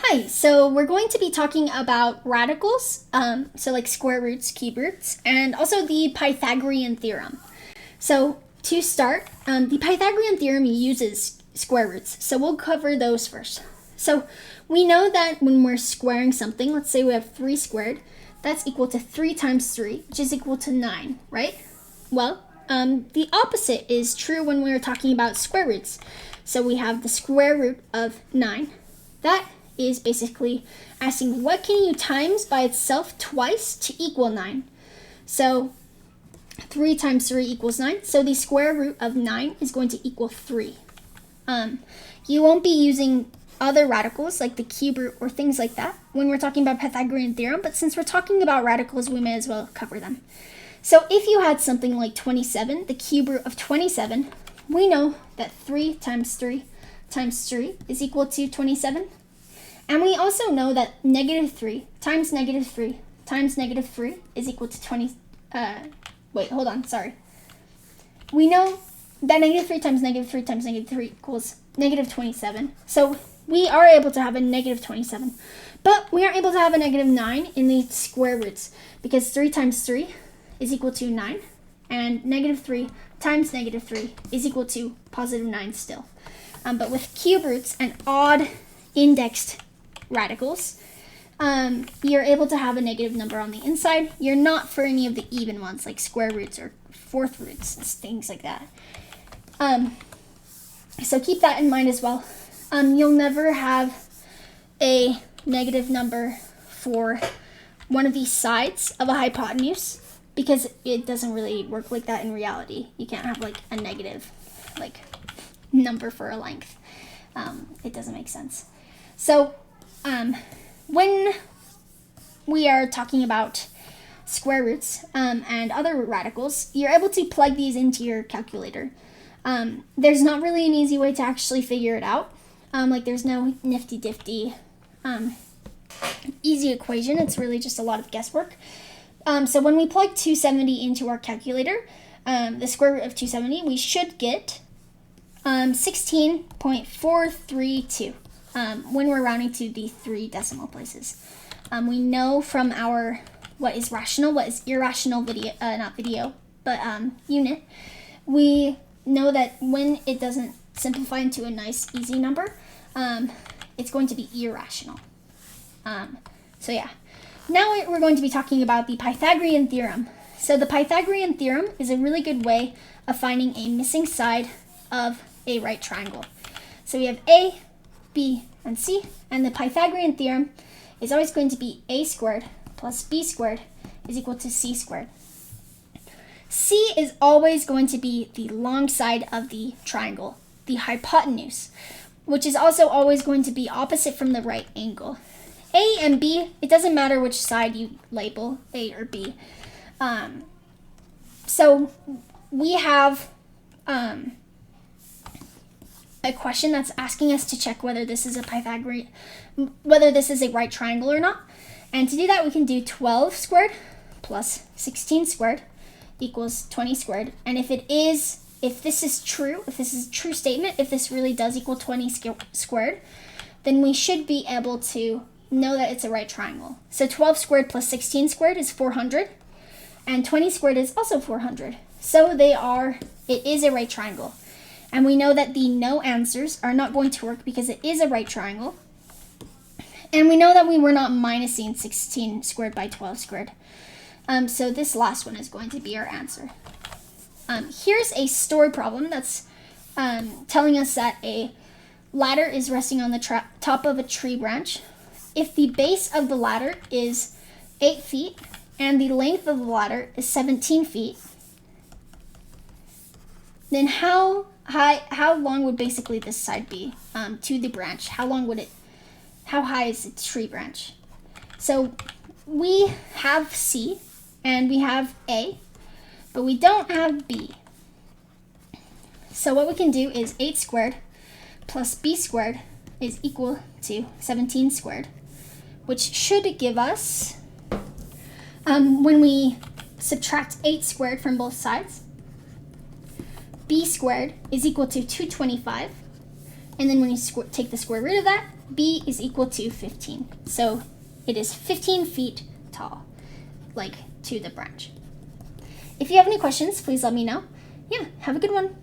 Hi, so we're going to be talking about radicals, so like square roots, cube roots, and also the Pythagorean theorem. So to start, the Pythagorean theorem uses square roots, so we'll cover those first. So we know that when we're squaring something, let's say we have 3 squared, that's equal to 3 times 3, which is equal to 9, right? Well, the opposite is true when we're talking about square roots. So we have the square root of 9. That is basically asking what can you times by itself twice to equal 9. So 3 times 3 equals 9. So the square root of 9 is going to equal 3. You won't be using other radicals like the cube root or things like that when we're talking about Pythagorean theorem, but since we're talking about radicals, we may as well cover them. So if you had something like 27, the cube root of 27, we know that 3 times 3 times 3 is equal to 27. And we also know that negative 3 times negative 3 times negative 3 is equal to 20. We know that negative 3 times negative 3 times negative 3 equals negative 27. So we are able to have a negative 27. But we aren't able to have a negative 9 in the square roots because 3 times 3 is equal to 9. And negative 3 times negative 3 is equal to positive 9 still. But with cube roots and odd indexed radicals, you're able to have a negative number on the inside. You're not for any of the even ones like square roots or fourth roots, things like that. So keep that in mind as well. You'll never have a negative number for one of these sides of a hypotenuse because it doesn't really work like that in reality. You can't have like a negative number for a length. It doesn't make sense. So when we are talking about square roots and other radicals, you're able to plug these into your calculator. There's not really an easy way to actually figure it out. There's no nifty-difty easy equation. It's really just a lot of guesswork. So when we plug 270 into our calculator, the square root of 270, we should get 16.432. When we're rounding to the 3 decimal places. We know from our what is rational, what is irrational unit, we know that when it doesn't simplify into a nice, easy number, it's going to be irrational. So yeah. Now we're going to be talking about the Pythagorean theorem. So the Pythagorean theorem is a really good way of finding a missing side of a right triangle. So we have A, B, and C, and the Pythagorean theorem is always going to be a squared plus b squared is equal to c squared. C is always going to be the long side of the triangle, the hypotenuse, which is also always going to be opposite from the right angle. A and B, it doesn't matter which side you label, A or B. So we have a question that's asking us to check whether this is a right triangle or not. And to do that, we can do 12 squared plus 16 squared equals 20 squared. And if this is true, if this is a true statement, if this really does equal 20 squared, then we should be able to know that it's a right triangle. So 12 squared plus 16 squared is 400, and 20 squared is also 400. So it is a right triangle. And we know that the no answers are not going to work because it is a right triangle. And we know that we were not minusing 16 squared by 12 squared. So this last one is going to be our answer. Here's a story problem that's telling us that a ladder is resting on the top of a tree branch. If the base of the ladder is 8 feet and the length of the ladder is 17 feet, then how long would basically this side be to the branch? How high is the tree branch? So we have C and we have A, but we don't have B. So what we can do is 8 squared plus B squared is equal to 17 squared, which should give us, when we subtract 8 squared from both sides, B squared is equal to 225. And then when you take the square root of that, b is equal to 15. So it is 15 feet tall, like to the branch. If you have any questions, please let me know. Yeah, have a good one.